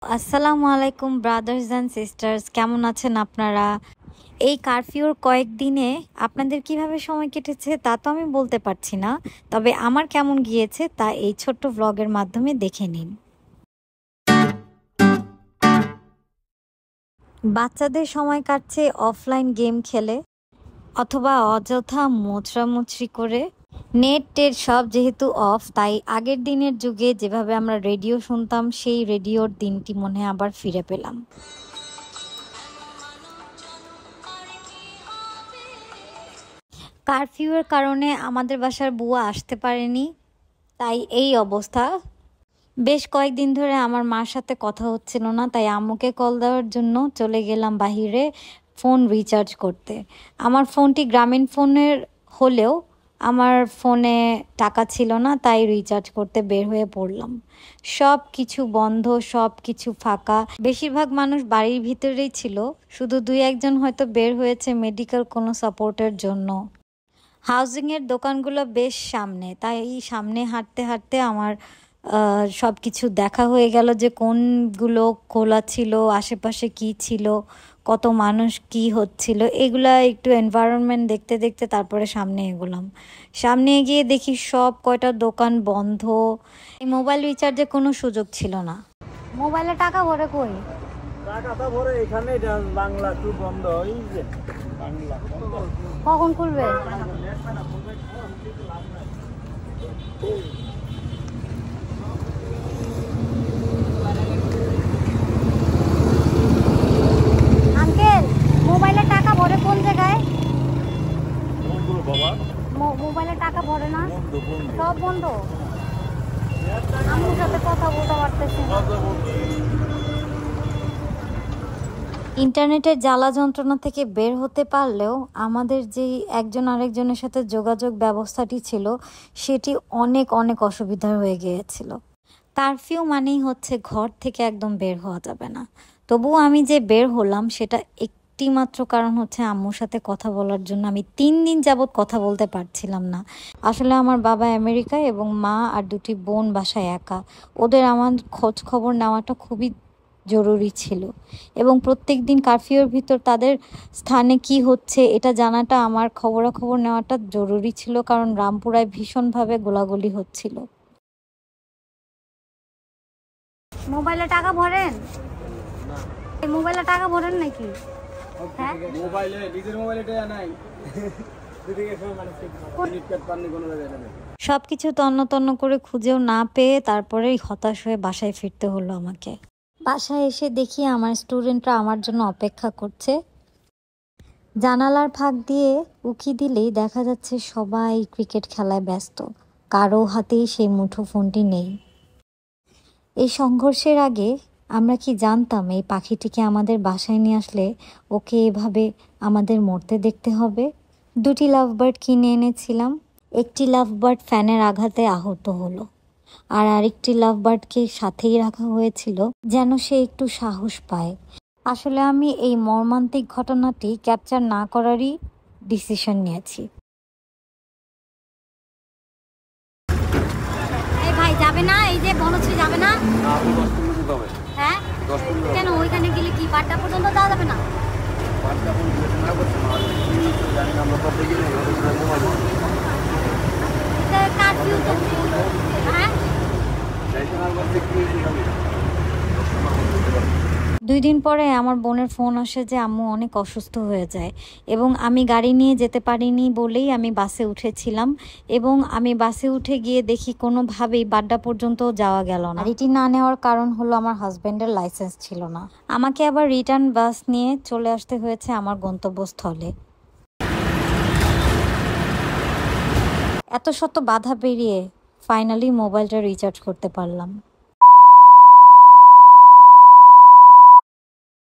আসসালামু আলাইকুম brothers and sisters, কেমন আছেন আপনারা? এই কারফিউর কয়েকদিনে আপনাদের কিভাবে সময় কেটেছে তা তো আমি বলতে পারছি না, তবে আমার কেমন গিয়েছে তা এই ছোট্ট ভ্লগের মাধ্যমে দেখে নিন। বাচ্চাদের সময় কাটছে অফলাইন গেম খেলে অথবা অযথা মোচড়ামুচড়ি করে। নেট টেট সব যেহেতু অফ, তাই আগের দিনের যুগে যেভাবে আমরা রেডিও শুনতাম সেই রেডিওর দিনটি মনে আবার ফিরে পেলাম। কারফিউয়ের কারণে আমাদের বাসার বুয়া আসতে পারেনি, তাই এই অবস্থা। বেশ কয়েকদিন ধরে আমার মার সাথে কথা হচ্ছিল না, তাই আম্মুকে কল দেওয়ার জন্য চলে গেলাম বাহিরে ফোন রিচার্জ করতে। আমার ফোনটি গ্রামীণ ফোনের হলেও আমার ফোনে টাকা ছিল না, তাই রিচার্জ করতে বের হয়ে পড়লাম। সব কিছু বন্ধ, সব কিছু ফাঁকা। বেশিরভাগ মানুষ বাড়ির ভিতরেই ছিল, শুধু 2-1জন হয়তো বের হয়েছে মেডিকেল কোনো সাপোর্টের জন্য। হাউজিংয়ের দোকানগুলো বেশ সামনে, তাই সামনে হাঁটতে হাঁটতে আমার সব কিছু দেখা হয়ে গেল যে কোনগুলো খোলা ছিল, আশেপাশে কি ছিল, কত মানুষ কি হচ্ছিল, এগুলা একটু এনভায়রনমেন্ট দেখতে দেখতে তারপরে সামনে এগোলাম। সামনে এগিয়ে দেখি সব কয়টা দোকান বন্ধ। এই মোবাইল রিচার্জে কোনো সুযোগ ছিল না। মোবাইলে টাকা ভরে কই? টাকাটা ভরে এখানে বাংলা টু বন্ধ, এই যে বাংলা কখন খুলবে? আঙ্কেল, মোবাইলে টাকা ভরে কোন জায়গায়? মোবাইলে টাকা ভরে না, সব বন্ধ। আমার সাথে কথা বলতে পারতেছি না। ইন্টারনেটের জ্বালা যন্ত্রণা থেকে বের হতে পারলেও আমাদের যেই একজন আরেকজনের সাথে যোগাযোগ ব্যবস্থাটি ছিল সেটি অনেক অনেক অসুবিধার হয়ে গিয়েছিল। কারফিউ মানেই হচ্ছে ঘর থেকে একদম বের হওয়া যাবে না। তবুও আমি যে বের হলাম সেটা একটি মাত্র কারণ হচ্ছে আম্মুর সাথে কথা বলার জন্য। আমি 3 দিন যাবৎ কথা বলতে পারছিলাম না। আসলে আমার বাবা আমেরিকায় এবং মা আর 2টি বোন বাসায় একা। ওদের আমার খোঁজ খবর নেওয়াটা খুবই জরুরি ছিল এবং প্রত্যেক দিন কারফিউর ভিতর তাদের স্থানে কি হচ্ছে এটা জানাটা, আমার খবরাখবর নেওয়াটা জরুরি ছিল, কারণ রামপুরায় ভীষণভাবে গোলাগুলি হচ্ছিল। মোবাইলে টাকা ভরেন? এই মোবাইলে টাকা ভরেন নাকি? হ্যাঁ, মোবাইলে নিজের মোবাইলে টাকা নাই। সবকিছু তন্ন তন্ন করে খুঁজেও না পেয়ে তারপরেই হতাশ হয়ে বাসায় ফিরতে হলো আমাকে। বাসায় এসে দেখি আমার স্টুডেন্টরা আমার জন্য অপেক্ষা করছে। জানালার ফাঁক দিয়ে উঁকি দিলেই দেখা যাচ্ছে সবাই ক্রিকেট খেলায় ব্যস্ত, কারো হাতেই সেই মুঠো ফোনটি নেই। এই সংঘর্ষের আগে আমরা কি জানতাম এই পাখিটিকে আমাদের বাসায় নিয়ে আসলে ওকে এভাবে আমাদের মরতে দেখতে হবে? 2টি লাভবার্ড কিনে এনেছিলাম। একটি লাভবার্ড ফ্যানের আঘাতে আহত হলো, আর আরেকটি লাভবার্ডকে সাথেই রাখা হয়েছিল যেন সে একটু সাহস পায়। আসলে আমি এই মর্মান্তিক ঘটনাটি ক্যাপচার না করারই ডিসিশন নিয়েছি। এই ভাই যাবে না, এই যে বনশ্রী যাবে না? হ্যাঁ, কেন? ওইখানে গেলে কি 5টা পর্যন্ত যাওয়া যাবে না? কারফিউ তো, হ্যাঁ। 2 দিন পরে আমার বোনের ফোন আসে যে আম্মু অনেক অসুস্থ হয়ে যায় এবং আমি গাড়ি নিয়ে যেতে পারিনি বলেই আমি বাসে উঠেছিলাম, এবং আমি বাসে উঠে গিয়ে দেখি কোনোভাবেই বাড্ডা পর্যন্ত যাওয়া গেল না। এটি না নেওয়ার কারণ হলো আমার হাজব্যান্ডের লাইসেন্স ছিল না। আমাকে আবার রিটার্ন বাস নিয়ে চলে আসতে হয়েছে আমার গন্তব্যস্থলে। এত শত বাধা পেরিয়ে ফাইনালি মোবাইলটা রিচার্জ করতে পারলাম।